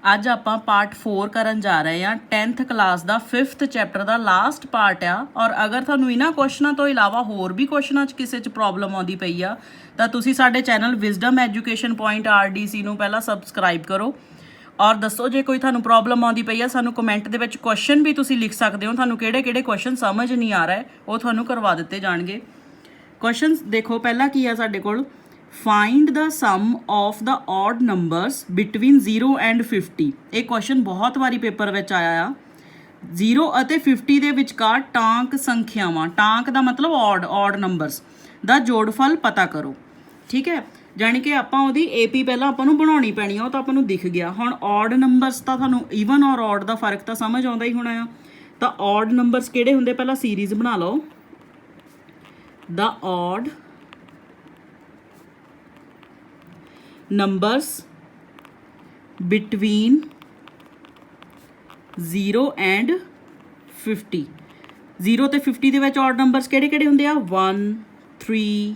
ਅੱਜ ਆਪਾਂ ਪਾर्ट 4 ਕਰਨ ਜਾ ਰਹੇ ਹਾਂ 10th ਕਲਾਸ ਦਾ 5th ਚੈਪਟਰ ਦਾ ਲਾਸਟ ਪਾर्ट ਆ। ਔਰ ਅਗਰ ਤੁਹਾਨੂੰ ਇਹਨਾਂ ਕੁਐਸਚਨਾਂ ਤੋਂ ਇਲਾਵਾ ਹੋਰ ਵੀ ਕੁਐਸਚਨਾਂ 'ਚ ਕਿਸੇ 'ਚ ਪ੍ਰੋਬਲਮ ਆਉਂਦੀ ਪਈ ਆ ਤਾਂ ਤੁਸੀਂ ਸਾਡੇ channel wisdom education point RDC ਨੂੰ ਪਹਿਲਾਂ ਸਬਸਕ੍ਰਾਈਬ ਕਰੋ ਔਰ ਦੱਸੋ ਜੇ ਕੋਈ ਤੁਹਾਨੂੰ ਪ੍ਰੋਬਲਮ ਆਉਂਦੀ ਪਈ ਆ ਸਾਨੂੰ ਕਮੈਂਟ ਦੇ ਵਿੱਚ ਕੁਐਸਚਨ ਵੀ ਤੁਸੀਂ ਲਿਖ ਸਕਦੇ ਹੋ। ਤੁਹਾਨੂੰ ਕਿਹੜੇ ਕੁਐਸਚਨ ਸਮਝ ਨਹੀਂ ਆ ਰਿਹਾ ਉਹ ਤੁਹਾਨੂੰ ਕਰਵਾ ਦਿੱਤੇ ਜਾਣਗੇ। ਕੁਐਸਚਨਸ ਦੇਖੋ, ਪਹਿਲਾ ਕੀ ਆ ਸਾਡੇ ਕੋਲ, find the sum of the odd numbers between 0 and 50। ये क्वेश्चन बहुत बारी पेपर में आया आ। 0 और 50 के विचकार टांक संख्यावां, टांक का मतलब ऑड नंबर्स का जोड़फल पता करो। ठीक है, जानी कि आपां ओहदी AP पहलां आपां नूं बनाउणी पैणी आ, तां आपां नूं दिख गया। हुण ऑड नंबर्स तां तुहानूं ईवन और ऑड का फर्क तां समझ आउंदा ही होना आ। तां ऑड नंबर्स किहड़े हुंदे, पहलां सीरीज़ बना लो। The odd numbers between 0 and 50। 0 ਤੇ 50 ਦੇ ਵਿੱਚ ऑड नंबर्स ਕਿਹੜੇ ਹੁੰਦੇ ਆ, 1 3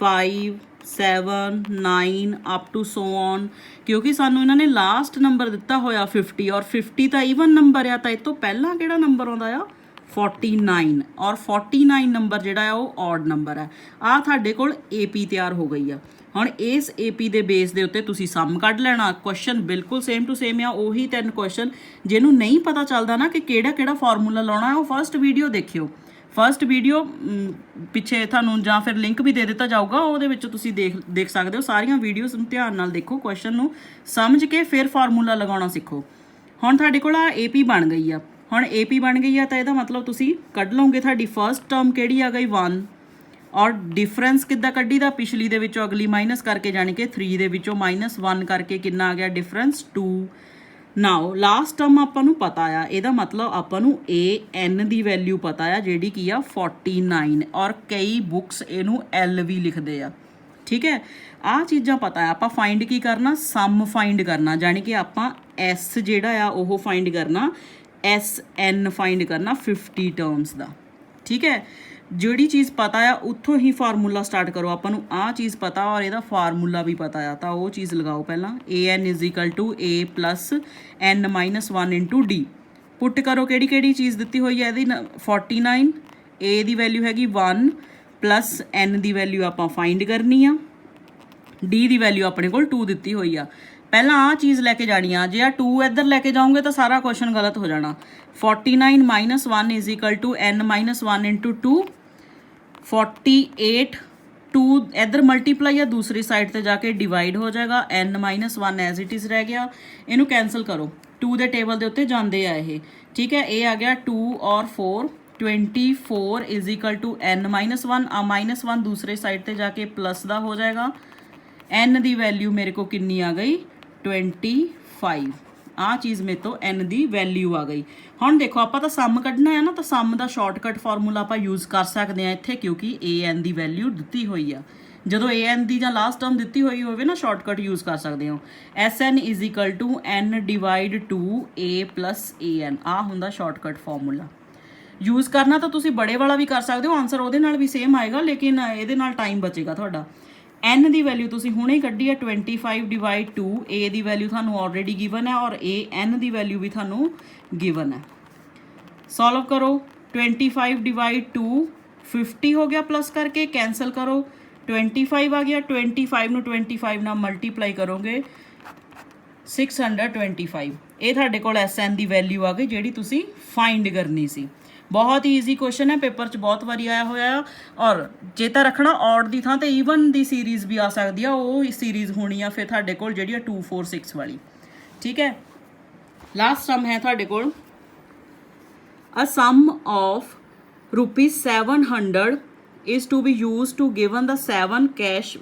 5 7 9 ਅਪ ਟੂ ਸੋ ਔਨ। ਕਿਉਂਕਿ ਸਾਨੂੰ ਇਹਨਾਂ ਨੇ ਲਾਸਟ ਨੰਬਰ ਦਿੱਤਾ ਹੋਇਆ 50 ਔਰ 50 ਤਾਂ ਈਵਨ ਨੰਬਰ ਆ, ਤਾਂ ਇਹ ਤੋਂ ਪਹਿਲਾਂ ਕਿਹੜਾ ਨੰਬਰ ਆਉਂਦਾ ਆ 49 ਔਰ 49 ਨੰਬਰ ਜਿਹੜਾ ਆ ਉਹ ऑड ਨੰਬਰ ਹੈ। ਆ ਤੁਹਾਡੇ ਕੋਲ AP ਤਿਆਰ ਹੋ ਗਈ ਆ। ਹੁਣ ਇਸ AP ਦੇ ਬੇਸ ਦੇ ਉੱਤੇ ਤੁਸੀਂ ਸਮ ਕੱਢ ਲੈਣਾ। ਕੁਐਸਚਨ ਬਿਲਕੁਲ ਸੇਮ ਟੂ ਸੇਮ ਆ, ਉਹੀ 3 ਕੁਐਸਚਨ। ਜਿਹਨੂੰ ਨਹੀਂ ਪਤਾ ਚੱਲਦਾ ਨਾ ਕਿ ਕਿਹੜਾ ਫਾਰਮੂਲਾ ਲਾਉਣਾ, ਉਹ ਫਸਟ ਵੀਡੀਓ ਦੇਖਿਓ। ਫਸਟ ਵੀਡੀਓ ਪਿੱਛੇ ਤੁਹਾਨੂੰ ਜਾਂ ਫਿਰ ਲਿੰਕ ਵੀ ਦੇ ਦਿੱਤਾ ਜਾਊਗਾ, ਉਹਦੇ ਵਿੱਚ ਤੁਸੀਂ ਦੇਖ ਸਕਦੇ ਹੋ। ਸਾਰੀਆਂ ਵੀਡੀਓਜ਼ ਨੂੰ ਧਿਆਨ ਨਾਲ ਦੇਖੋ, ਕੁਐਸਚਨ ਨੂੰ ਸਮਝ ਕੇ ਫਿਰ ਫਾਰਮੂਲਾ ਲਗਾਉਣਾ ਸਿੱਖੋ। ਹੁਣ ਤੁਹਾਡੇ ਕੋਲ ਆ AP ਬਣ ਗਈ ਆ। ਹੁਣ AP ਬਣ ਗਈ ਆ ਤਾਂ ਇਹਦਾ ਮਤਲਬ ਤੁਸੀਂ ਕੱਢ ਲਓਗੇ ਤੁਹਾਡੀ ਫਸਟ ਟਰਮ ਕਿਹੜੀ ਆ ਗਈ 1 और डिफरेंस किद्दां कड्ढी दा, पिछली दे विचों अगली माइनस करके, जानी कि 3 दे विचों -1 करके कितना आ गया डिफरेंस 2। नाउ लास्ट टर्म आपां नूं पता आ, इहदा मतलब आपां नूं AN दी वैल्यू पता आ जिहड़ी की आ 49 और कई बुक्स इहनूं L भी लिखदे आ। ठीक है, आ चीज़ां पता आ। आपां फाइंड की करना, सम फाइंड करना, जानी कि आपां S जिहड़ा आ ओह फाइंड करना, SN फाइंड करना 50 टर्म्स दा। ठीक है, ਜਿਹੜੀ ਚੀਜ਼ ਪਤਾ ਆ ਉੱਥੋਂ ਹੀ ਫਾਰਮੂਲਾ ਸਟਾਰਟ ਕਰੋ। ਆਪਾਂ ਨੂੰ ਆਹ ਚੀਜ਼ ਪਤਾ ਔਰ ਇਹਦਾ ਫਾਰਮੂਲਾ ਵੀ ਪਤਾ ਆ, ਤਾਂ ਉਹ ਚੀਜ਼ ਲਗਾਓ ਪਹਿਲਾਂ। AN = A + N - 1 × D। ਪੁੱਟ ਕਰੋ ਕਿਹੜੀ ਚੀਜ਼ ਦਿੱਤੀ ਹੋਈ ਹੈ ਇਹਦੀ 49, A ਦੀ ਵੈਲਿਊ ਹੈਗੀ 1 + N ਦੀ ਵੈਲਿਊ ਆਪਾਂ ਫਾਈਂਡ ਕਰਨੀ ਆ, D ਦੀ ਵੈਲਿਊ ਆਪਣੇ ਕੋਲ 2 ਦਿੱਤੀ ਹੋਈ ਆ। ਪਹਿਲਾਂ ਆਹ ਚੀਜ਼ ਲੈ ਕੇ ਜਾਣੀ ਆ। ਜੇ ਆ 2 ਇੱਧਰ ਲੈ ਕੇ ਜਾਓਗੇ ਤਾਂ ਸਾਰਾ ਕੁਐਸਚਨ ਗਲਤ ਹੋ ਜਾਣਾ। 49 - 1 = N - 1 × 2। 48 2 ਇੱਧਰ ਮਲਟੀਪਲਾਈ ਆ, ਦੂਸਰੀ ਸਾਈਡ ਤੇ ਜਾ ਕੇ ਡਿਵਾਈਡ ਹੋ ਜਾਏਗਾ। N - 1 ਐਜ਼ ਇਟ ਇਜ਼ ਰਹਿ ਗਿਆ, ਇਹਨੂੰ ਕੈਂਸਲ ਕਰੋ। 2 ਦੇ ਟੇਬਲ ਦੇ ਉੱਤੇ ਜਾਂਦੇ ਆ ਇਹ। ਠੀਕ ਹੈ, ਇਹ ਆ ਗਿਆ 2 ਔਰ 4। 24 = N - 1 ਆ, -1 ਦੂਸਰੇ ਸਾਈਡ ਤੇ ਜਾ ਕੇ ਪਲੱਸ ਦਾ ਹੋ ਜਾਏਗਾ। N ਦੀ ਵੈਲਿਊ ਮੇਰੇ ਕੋ ਕਿੰਨੀ ਆ ਗਈ 25। ਆਹ ਚੀਜ਼ ਮੇਰੇ ਤੋਂ N ਦੀ ਵੈਲਿਊ ਆ ਗਈ। ਹੁਣ ਦੇਖੋ ਆਪਾਂ ਤਾਂ ਸਮ ਕੱਢਣਾ ਹੈ ਨਾ, ਤਾਂ ਸਮ ਦਾ ਸ਼ਾਰਟਕਟ ਫਾਰਮੂਲਾ ਆਪਾਂ ਯੂਜ਼ ਕਰ ਸਕਦੇ ਹਾਂ ਇੱਥੇ, ਕਿਉਂਕਿ AN ਦੀ ਵੈਲਿਊ ਦਿੱਤੀ ਹੋਈ ਆ। ਜਦੋਂ AN ਦੀ ਜਾਂ ਲਾਸਟ ਟਰਮ ਦਿੱਤੀ ਹੋਈ ਹੋਵੇ ਨਾ, ਸ਼ਾਰਟਕਟ ਯੂਜ਼ ਕਰ ਸਕਦੇ ਹੋ। SN = N/2 A + AN। ਆਹ ਹੁੰਦਾ ਸ਼ਾਰਟਕਟ ਫਾਰਮੂਲਾ। ਯੂਜ਼ ਕਰਨਾ ਤਾਂ ਤੁਸੀਂ ਬੜੇ ਵਾਲਾ ਵੀ ਕਰ ਸਕਦੇ ਹੋ, ਆਨਸਰ ਉਹਦੇ ਨਾਲ ਵੀ ਸੇਮ ਆਏਗਾ, ਲੇਕਿਨ ਇਹਦੇ ਨਾਲ ਟਾਈਮ ਬਚੇਗਾ ਤੁਹਾਡਾ। N ਦੀ ਵੈਲਿਊ ਤੁਸੀਂ ਹੁਣੇ ਕੱਢੀ ਹੈ 25/2। A ਦੀ ਵੈਲਿਊ ਤੁਹਾਨੂੰ ਆਲਰੇਡੀ ਗਿਵਨ ਹੈ ਔਰ AN ਦੀ ਵੈਲਿਊ ਵੀ ਤੁਹਾਨੂੰ ਗਿਵਨ ਹੈ। ਸੋਲਵ ਕਰੋ। 25/2 50 ਹੋ ਗਿਆ, ਪਲੱਸ ਕਰਕੇ ਕੈਂਸਲ ਕਰੋ। 25 ਆ ਗਿਆ। 25 ਨੂੰ 25 ਨਾਲ ਮਲਟੀਪਲਾਈ ਕਰੋਗੇ 625। ਇਹ ਤੁਹਾਡੇ ਕੋਲ SN ਦੀ ਵੈਲਿਊ ਆ ਗਈ ਜਿਹੜੀ ਤੁਸੀਂ ਫਾਈਂਡ ਕਰਨੀ ਸੀ। ਬਹੁਤ ਹੀ ਈਜ਼ੀ ਕੁਐਸਚਨ ਹੈ, ਪੇਪਰ 'ਚ ਬਹੁਤ ਵਾਰੀ ਆਇਆ ਹੋਇਆ ਆ। ਔਰ ਚੇਤਾ ਰੱਖਣਾ ਔਡ ਦੀ ਥਾਂ ਤੇ ਈਵਨ ਦੀ ਸੀਰੀਜ਼ ਵੀ ਆ ਸਕਦੀ ਆ, ਉਹ ਸੀਰੀਜ਼ ਹੋਣੀ ਆ ਫਿਰ ਤੁਹਾਡੇ ਕੋਲ ਜਿਹੜੀ ਆ 2 4 6 ਵਾਲੀ। ਠੀਕ ਹੈ, ਲਾਸਟ ਸਮ ਹੈ ਤੁਹਾਡੇ ਕੋਲ। A sum of ₹700 is to be used to given the 7 cash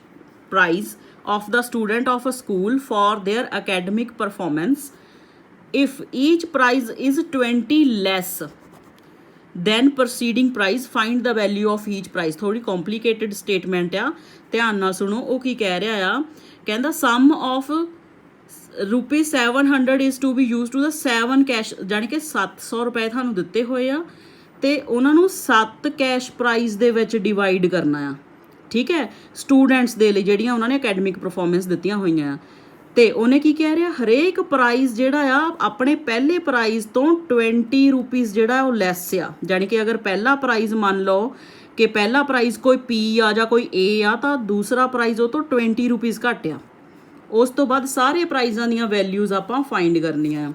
prize of the student of a school for their academic performance. If each prize is 20 less then preceding price, find the value of each price। थोड़ी complicated statement ਆ, ਧਿਆਨ ਨਾਲ ਸੁਣੋ। ਉਹ ਕੀ ਕਹਿ ਰਿਹਾ ਆ, ਕਹਿੰਦਾ sum of ₹700 is to be used to the 7 cash, ਜਾਣੀ ਕਿ 700 ਰੁਪਏ ਤੁਹਾਨੂੰ ਦਿੱਤੇ ਹੋਏ ਆ ਤੇ ਉਹਨਾਂ ਨੂੰ 7 ਕੈਸ਼ ਪ੍ਰਾਈਜ਼ ਦੇ ਵਿੱਚ ਡਿਵਾਈਡ ਕਰਨਾ ਆ। ਠੀਕ ਹੈ, ਸਟੂਡੈਂਟਸ ਦੇ ਲਈ ਜਿਹੜੀਆਂ ਉਹਨਾਂ ਨੇ ਅਕੈਡਮਿਕ ਪਰਫਾਰਮੈਂਸ ਦਿੱਤੀਆਂ ਹੋਈਆਂ ਆ। ਤੇ ਉਹਨੇ ਕੀ ਕਹਿ ਰਿਹਾ, ਹਰੇਕ ਪ੍ਰਾਈਸ ਜਿਹੜਾ ਆ ਆਪਣੇ ਪਹਿਲੇ ਪ੍ਰਾਈਸ ਤੋਂ 20 ਰੁਪੀਸ ਜਿਹੜਾ ਉਹ ਲੈਸ ਆ। ਜਾਣੀ ਕਿ ਅਗਰ ਪਹਿਲਾ ਪ੍ਰਾਈਸ ਮੰਨ ਲਓ ਕਿ ਪਹਿਲਾ ਪ੍ਰਾਈਸ ਕੋਈ P ਆ ਜਾਂ ਕੋਈ A ਆ, ਤਾਂ ਦੂਸਰਾ ਪ੍ਰਾਈਸ ਉਹ ਤੋਂ 20 ਰੁਪੀਸ ਘੱਟ ਆ। ਉਸ ਤੋਂ ਬਾਅਦ ਸਾਰੇ ਪ੍ਰਾਈਜ਼ਾਂ ਦੀਆਂ ਵੈਲਿਊਜ਼ ਆਪਾਂ ਫਾਈਂਡ ਕਰਨੀਆਂ ਆ।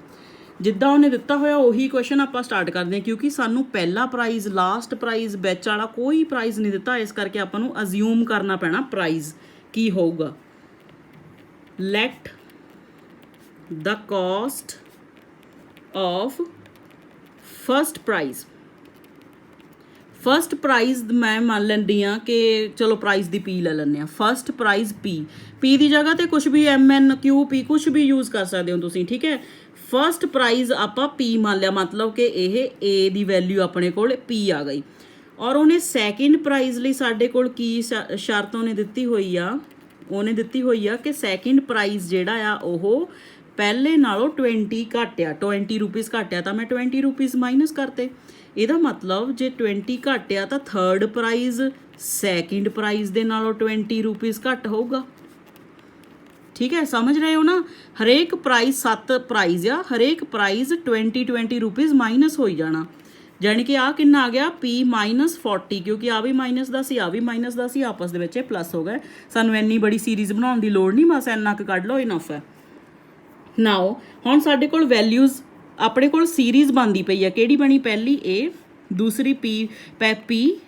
ਜਿੱਦਾਂ ਉਹਨੇ ਦਿੱਤਾ ਹੋਇਆ ਉਹੀ ਕੁਐਸਚਨ ਆਪਾਂ ਸਟਾਰਟ ਕਰਦੇ ਹਾਂ, ਕਿਉਂਕਿ ਸਾਨੂੰ ਪਹਿਲਾ ਪ੍ਰਾਈਜ਼, ਲਾਸਟ ਪ੍ਰਾਈਜ਼, ਵਿੱਚ ਵਾਲਾ ਕੋਈ ਪ੍ਰਾਈਜ਼ ਨਹੀਂ ਦਿੱਤਾ, ਇਸ ਕਰਕੇ ਆਪਾਂ ਨੂੰ ਅਜ਼ਿਊਮ ਕਰਨਾ ਪੈਣਾ ਪ੍ਰਾਈਜ਼ ਕੀ ਹੋਊਗਾ। Let the cost of first prize, first prize ਮੈਂ ਮੰਨ ਲੈਂਦੀ ਹਾਂ ਕਿ ਚਲੋ ਪ੍ਰਾਈਜ਼ ਦੀ P ਲੈ ਲੈਂਦੇ ਹਾਂ। ਫਸਟ ਪ੍ਰਾਈਜ਼ P ਦੀ ਜਗ੍ਹਾ ਤੇ ਕੁਝ ਵੀ MNQP ਕੁਝ ਵੀ ਯੂਜ਼ ਕਰ ਸਕਦੇ ਹੋ ਤੁਸੀਂ, ਠੀਕ ਹੈ। ਫਸਟ ਪ੍ਰਾਈਜ਼ ਆਪਾਂ P ਮੰਨ ਲਿਆ, ਮਤਲਬ ਕਿ ਇਹ A ਦੀ ਵੈਲਿਊ ਆਪਣੇ ਕੋਲ P ਆ ਗਈ। ਔਰ ਉਹਨੇ ਸੈਕਿੰਡ ਪ੍ਰਾਈਜ਼ ਲਈ ਸਾਡੇ ਕੋਲ ਕੀ ਸ਼ਰਤ ਉਹਨੇ ਦਿੱਤੀ ਹੋਈ ਆ, ਉਹਨੇ ਦਿੱਤੀ ਹੋਈ ਆ ਕਿ ਸੈਕਿੰਡ ਪ੍ਰਾਈਜ਼ ਜਿਹੜਾ ਆ ਉਹ ਪਹਿਲੇ ਨਾਲੋਂ 20 ਘੱਟ ਆ, 20 ਰੁਪੀਸ ਘੱਟ ਆ, ਤਾਂ ਮੈਂ 20 ਰੁਪੀਸ ਮਾਈਨਸ ਕਰਤੇ। ਇਹਦਾ ਮਤਲਬ ਜੇ 20 ਘੱਟ ਆ ਤਾਂ ਥਰਡ ਪ੍ਰਾਈਜ਼ ਸੈਕਿੰਡ ਪ੍ਰਾਈਜ਼ ਦੇ ਨਾਲੋਂ 20 ਰੁਪੀਸ ਘੱਟ ਹੋਊਗਾ, ਠੀਕ ਹੈ। ਸਮਝ ਰਹੇ ਹੋ ਨਾ, ਹਰੇਕ ਪ੍ਰਾਈਜ਼ 7 ਪ੍ਰਾਈਜ਼ ਆ, ਹਰੇਕ ਪ੍ਰਾਈਜ਼ 20 ਰੁਪੀਸ ਮਾਈਨਸ ਹੋਈ ਜਾਣਾ। ਜਾਣੀ ਕਿ ਆ ਕਿੰਨਾ ਆ ਗਿਆ P -40, ਕਿਉਂਕਿ ਆ ਵੀ ਮਾਈਨਸ ਦਾ ਸੀ, ਆ ਵੀ ਮਾਈਨਸ ਦਾ ਸੀ, ਆਪਸ ਦੇ ਵਿੱਚ ਇਹ ਪਲੱਸ ਹੋ ਗਏ। ਸਾਨੂੰ ਇੰਨੀ ਬੜੀ ਸੀਰੀਜ਼ ਬਣਾਉਣ ਦੀ ਲੋੜ ਨਹੀਂ, ਬਸ ਇੰਨਾ ਕੁ ਕੱਢ ਲਓ, ਇਨਫ ਹੈ। ਨਾਓ ਹੁਣ ਸਾਡੇ ਕੋਲ ਵੈਲਿਊਜ਼, ਆਪਣੇ ਕੋਲ ਸੀਰੀਜ਼ ਬਣਦੀ ਪਈ ਆ। ਕਿਹੜੀ ਬਣੀ, ਪਹਿਲੀ A, ਦੂਸਰੀ P,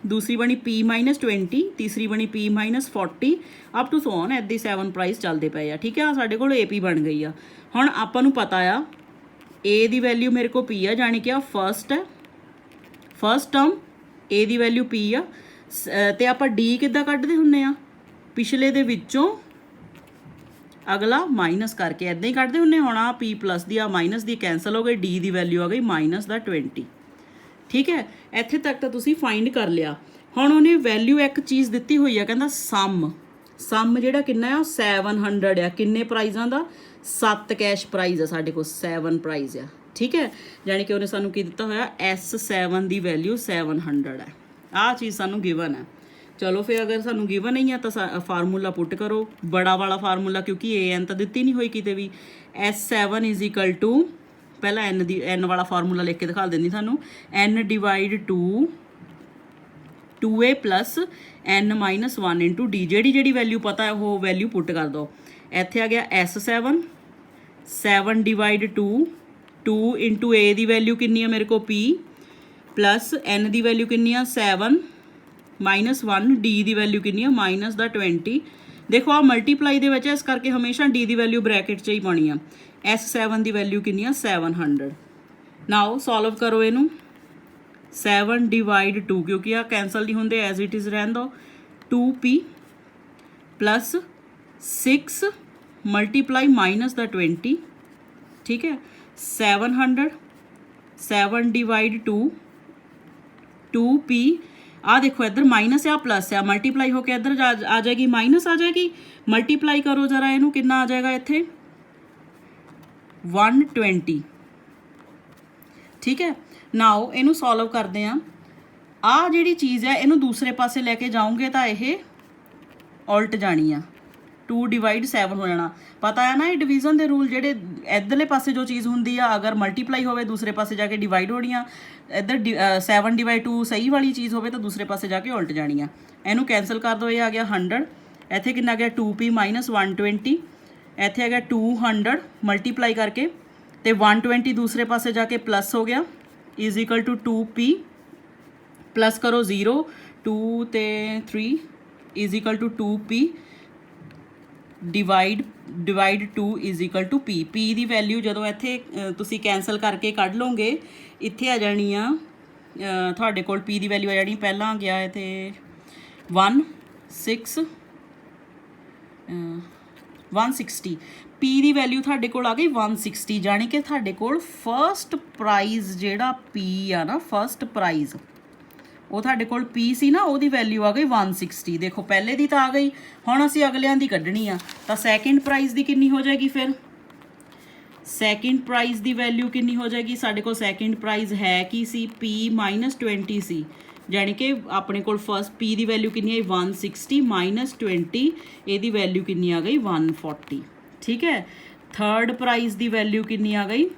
ਦੂਸਰੀ ਬਣੀ P -20, ਤੀਸਰੀ ਬਣੀ P -40 up to so on, ਇੱਦਾਂ ਹੀ 7 ਪ੍ਰਾਈਸ ਚੱਲਦੇ ਪਏ ਆ, ਠੀਕ ਹੈ। ਸਾਡੇ ਕੋਲ AP ਬਣ ਗਈ ਆ। ਹੁਣ ਆਪਾਂ ਨੂੰ ਪਤਾ ਆ A ਦੀ ਵੈਲਿਊ ਮੇਰੇ ਕੋਲ P ਆ, ਜਾਣੀ ਕਿ ਆ ਫਸਟ ਹੈ, first term A the value P ਆ। ਤੇ ਆਪਾਂ D ਕਿੱਦਾਂ ਕੱਢਦੇ ਹੁੰਦੇ ਆ, ਪਿਛਲੇ ਦੇ ਵਿੱਚੋਂ ਅਗਲਾ ਮਾਈਨਸ ਕਰਕੇ ਇੱਦਾਂ ਹੀ ਕੱਢਦੇ ਹੁੰਦੇ। ਹੁਣ ਆ P ਪਲੱਸ ਦੀ, ਆ ਮਾਈਨਸ ਦੀ ਕੈਂਸਲ ਹੋ ਗਈ, D ਦੀ ਵੈਲਿਊ ਆ ਗਈ -20, ਠੀਕ ਹੈ। ਇੱਥੇ ਤੱਕ ਤਾਂ ਤੁਸੀਂ ਫਾਈਂਡ ਕਰ ਲਿਆ। ਹੁਣ ਉਹਨੇ ਵੈਲਿਊ ਇੱਕ ਚੀਜ਼ ਦਿੱਤੀ ਹੋਈ ਆ, ਕਹਿੰਦਾ ਸਮ ਜਿਹੜਾ ਕਿੰਨਾ ਆ, 700 ਆ। ਕਿੰਨੇ ਪ੍ਰਾਈਜ਼ਾਂ ਦਾ, 7 ਕੈਸ਼ ਪ੍ਰਾਈਜ਼ ਆ ਸਾਡੇ ਕੋਲ, 7 ਪ੍ਰਾਈਜ਼ ਆ, ਠੀਕ ਹੈ। ਜਾਣੀ ਕਿ ਉਹਨੇ ਸਾਨੂੰ ਕੀ ਦਿੱਤਾ ਹੋਇਆ, S7 ਦੀ ਵੈਲਿਊ 700 ਹੈ। ਆਹ ਚੀਜ਼ ਸਾਨੂੰ ਗਿਵਨ ਹੈ। ਚਲੋ ਫਿਰ ਅਗਰ ਸਾਨੂੰ ਗਿਵਨ ਨਹੀਂ ਆ ਤਾਂ ਫਾਰਮੂਲਾ ਪੁੱਟ ਕਰੋ, ਬੜਾ ਵਾਲਾ ਫਾਰਮੂਲਾ, ਕਿਉਂਕਿ AN ਤਾਂ ਦਿੱਤੀ ਨਹੀਂ ਹੋਈ ਕਿਤੇ ਵੀ। S7 = ਪਹਿਲਾਂ N ਵਾਲਾ ਫਾਰਮੂਲਾ ਲਿਖ ਕੇ ਦਿਖਾ ਦਿੰਦੀ ਤੁਹਾਨੂੰ, N / 2A + N - 1 × D। ਜਿਹੜੀ ਵੈਲਿਊ ਪਤਾ ਹੈ ਉਹ ਵੈਲਿਊ ਪੁੱਟ ਕਰ ਦਿਓ। ਇੱਥੇ ਆ ਗਿਆ S7, 7 / 2, 2 × A ਦੀ ਵੈਲਿਊ ਕਿੰਨੀ ਆ ਮੇਰੇ ਕੋਲ P, ਪਲੱਸ N ਦੀ ਵੈਲਿਊ ਕਿੰਨੀ ਆ 7 -1, D ਦੀ ਵੈਲਿਊ ਕਿੰਨੀ ਆ -20। ਦੇਖੋ ਆ ਮਲਟੀਪਲਾਈ ਦੇ ਵਿੱਚ, ਇਸ ਕਰਕੇ ਹਮੇਸ਼ਾ D ਦੀ ਵੈਲਿਊ ਬ੍ਰੈਕਟ 'ਚ ਹੀ ਪਾਉਣੀ ਆ। S7 ਦੀ ਵੈਲਿਊ ਕਿੰਨੀ ਆ 700। ਨਾਓ ਸੋਲਵ ਕਰੋ ਇਹਨੂੰ, 7 / 2, ਕਿਉਂਕਿ ਆ ਕੈਂਸਲ ਨਹੀਂ ਹੁੰਦੇ, ਐਜ਼ ਇਟ ਇਜ਼ ਰਹਿਣ ਦਿਓ, 2P ਪਲੱਸ 6 ਮਲਟੀਪਲਾਈ -20, ਠੀਕ ਹੈ। 700, 7 / 2, 2P, ਆ ਦੇਖੋ ਇੱਧਰ ਮਾਈਨਸ ਆ ਪਲੱਸ ਆ, ਮਲਟੀਪਲਾਈ ਹੋ ਕੇ ਇੱਧਰ ਆ ਜਾਏਗੀ, ਮਾਈਨਸ ਆ ਜਾਏਗੀ। ਮਲਟੀਪਲਾਈ ਕਰੋ ਜ਼ਰਾ ਇਹਨੂੰ, ਕਿੰਨਾ ਆ ਜਾਏਗਾ ਇੱਥੇ 120, ਠੀਕ ਹੈ। ਨਾਓ ਇਹਨੂੰ ਸੋਲਵ ਕਰਦੇ ਆ। ਆ ਜਿਹੜੀ ਚੀਜ਼ ਹੈ ਇਹਨੂੰ ਦੂਸਰੇ ਪਾਸੇ ਲੈ ਕੇ ਜਾਓਗੇ ਤਾਂ ਇਹ ਉਲਟ ਜਾਣੀ ਆ, 2 / 7 ਹੋ ਜਾਣਾ। ਪਤਾ ਹੈ ਨਾ ਇਹ ਡਿਵੀਜ਼ਨ ਦੇ ਰੂਲ, ਜਿਹੜੇ ਇੱਧਰਲੇ ਪਾਸੇ ਜੋ ਚੀਜ਼ ਹੁੰਦੀ ਆ ਅਗਰ ਮਲਟੀਪਲਾਈ ਹੋਵੇ ਦੂਸਰੇ ਪਾਸੇ ਜਾ ਕੇ ਡਿਵਾਈਡ ਹੋਣੀ ਆ। ਇੱਧਰ 7 / 2 ਸਹੀ ਵਾਲੀ ਚੀਜ਼ ਹੋਵੇ ਤਾਂ ਦੂਸਰੇ ਪਾਸੇ ਜਾ ਕੇ ਉਲਟ ਜਾਣੀ ਆ। ਇਹਨੂੰ ਕੈਂਸਲ ਕਰ ਦਿਓ, ਇਹ ਆ ਗਿਆ 100, ਇੱਥੇ ਕਿੰਨਾ ਗਿਆ 2P -120, ਇੱਥੇ ਆ ਗਿਆ 200 ਮਲਟੀਪਲਾਈ ਕਰਕੇ, ਤੇ 120 ਦੂਸਰੇ ਪਾਸੇ ਜਾ ਕੇ ਪਲੱਸ ਹੋ ਗਿਆ, = 2P ਪਲੱਸ ਕਰੋ 0, 2 ਤੇ 3 = 2P ਡਿਵਾਈਡ 2 = P। P ਦੀ ਵੈਲਿਊ ਜਦੋਂ ਇੱਥੇ ਤੁਸੀਂ ਕੈਂਸਲ ਕਰਕੇ ਕੱਢ ਲਓਗੇ, ਇੱਥੇ ਆ ਜਾਣੀ ਆ ਤੁਹਾਡੇ ਕੋਲ P ਦੀ ਵੈਲਿਊ ਆ ਜਾਣੀ, ਪਹਿਲਾਂ ਗਿਆ ਇੱਥੇ 160, P ਦੀ ਵੈਲਿਊ ਤੁਹਾਡੇ ਕੋਲ ਆ ਗਈ 160, ਜਾਣੀ ਕਿ ਤੁਹਾਡੇ ਕੋਲ ਫਸਟ ਪ੍ਰਾਈਜ਼ ਜਿਹੜਾ P ਆ ਨਾ, ਫਸਟ ਪ੍ਰਾਈਜ਼ ਉਹ ਤੁਹਾਡੇ ਕੋਲ P ਸੀ ਨਾ, ਉਹਦੀ ਵੈਲਿਊ ਆ ਗਈ 160। ਦੇਖੋ ਪਹਿਲੇ ਦੀ ਤਾਂ ਆ ਗਈ, ਹੁਣ ਅਸੀਂ ਅਗਲਿਆਂ ਦੀ ਕੱਢਣੀ ਆ, ਤਾਂ ਸੈਕਿੰਡ ਪ੍ਰਾਈਜ਼ ਦੀ ਕਿੰਨੀ ਹੋ ਜਾਏਗੀ ਫਿਰ? ਸੈਕਿੰਡ ਪ੍ਰਾਈਜ਼ ਦੀ ਵੈਲਿਊ ਕਿੰਨੀ ਹੋ ਜਾਏਗੀ? ਸਾਡੇ ਕੋਲ ਸੈਕਿੰਡ ਪ੍ਰਾਈਜ਼ ਹੈ ਕੀ ਸੀ? P -20 ਸੀ, ਜਾਣੀ ਕਿ ਆਪਣੇ ਕੋਲ ਫਸਟ P ਦੀ ਵੈਲਿਊ ਕਿੰਨੀ ਆਈ 160 -20, ਇਹਦੀ ਵੈਲਿਊ ਕਿੰਨੀ ਆ ਗਈ 140, ਠੀਕ ਹੈ। ਥਰਡ ਪ੍ਰਾਈਜ਼ ਦੀ ਵੈਲਿਊ ਕਿੰਨੀ ਆ ਗਈ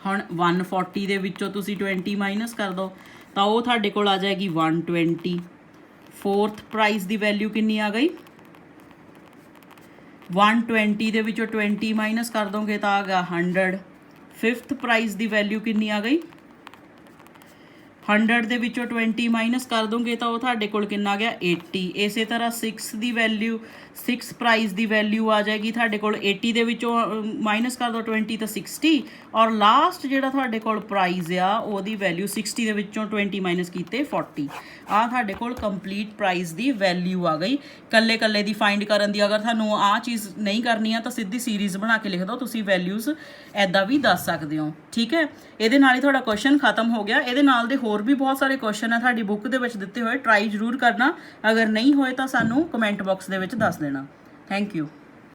ਹੁਣ 140 ਦੇ ਵਿੱਚੋਂ ਤੁਸੀਂ 20 ਮਾਈਨਸ ਕਰ ਦਿਓ ਤਾਂ ਉਹ ਤੁਹਾਡੇ ਕੋਲ ਆ ਜਾਏਗੀ 120 ਫੋਰਥ ਪ੍ਰਾਈਜ਼ ਦੀ ਵੈਲਿਊ ਕਿੰਨੀ ਆ ਗਈ 120 ਦੇ ਵਿੱਚੋਂ 20 ਮਾਈਨਸ ਕਰ ਦੋਗੇ ਤਾਂ ਆ ਗਿਆ 100 ਫਿਫਥ ਪ੍ਰਾਈਜ਼ ਦੀ ਵੈਲਿਊ ਕਿੰਨੀ ਆ ਗਈ 100 ਦੇ ਵਿੱਚੋਂ 20 ਮਾਈਨਸ ਕਰ ਦੋਗੇ ਤਾਂ ਉਹ ਤੁਹਾਡੇ ਕੋਲ ਕਿੰਨਾ ਆ ਗਿਆ 80 ਇਸੇ ਤਰ੍ਹਾਂ 6 ਦੀ ਵੈਲਿਊ 6 ਪ੍ਰਾਈਜ਼ ਦੀ ਵੈਲਿਊ ਆ ਜਾਏਗੀ ਤੁਹਾਡੇ ਕੋਲ 80 ਦੇ ਵਿੱਚੋਂ ਮਾਈਨਸ ਕਰ ਦਿਓ 20 ਤਾਂ 60 ਔਰ ਲਾਸਟ ਜਿਹੜਾ ਤੁਹਾਡੇ ਕੋਲ ਪ੍ਰਾਈਜ਼ ਆ ਉਹਦੀ ਵੈਲਿਊ 60 ਦੇ ਵਿੱਚੋਂ 20 ਮਾਈਨਸ ਕੀਤੇ 40 ਆ ਤੁਹਾਡੇ ਕੋਲ ਕੰਪਲੀਟ ਪ੍ਰਾਈਜ਼ ਦੀ ਵੈਲਿਊ ਆ ਗਈ ਕੱਲੇ ਕੱਲੇ ਦੀ ਫਾਈਂਡ ਕਰਨ ਦੀ ਅਗਰ ਤੁਹਾਨੂੰ ਆ ਚੀਜ਼ ਨਹੀਂ ਕਰਨੀ ਆ ਤਾਂ ਸਿੱਧੀ ਸੀਰੀਜ਼ ਬਣਾ ਕੇ ਲਿਖ ਦਿਓ ਤੁਸੀਂ ਵੈਲਿਊਜ਼ ਐਦਾਂ ਵੀ ਦੱਸ ਸਕਦੇ ਹੋ ਠੀਕ ਹੈ ਇਹਦੇ ਨਾਲ ਹੀ ਤੁਹਾਡਾ ਕੁਐਸਚਨ ਖਤਮ ਹੋ ਗਿਆ ਇਹਦੇ ਨਾਲ ਦੇ ਹੋਰ ਵੀ ਬਹੁਤ ਸਾਰੇ ਕੁਐਸਚਨ ਆ ਤੁਹਾਡੀ ਬੁੱਕ ਦੇ ਵਿੱਚ ਦਿੱਤੇ ਹੋਏ ਟਰਾਈ ਜ਼ਰੂਰ ਕਰਨਾ ਅਗਰ ਨਹੀਂ ਹੋਏ ਤਾਂ ਸਾਨੂੰ ਕਮੈਂਟ ਬਾਕਸ ਦੇ ਵਿੱਚ ਦੱਸ ਦੇਣਾ ਥੈਂਕ ਯੂ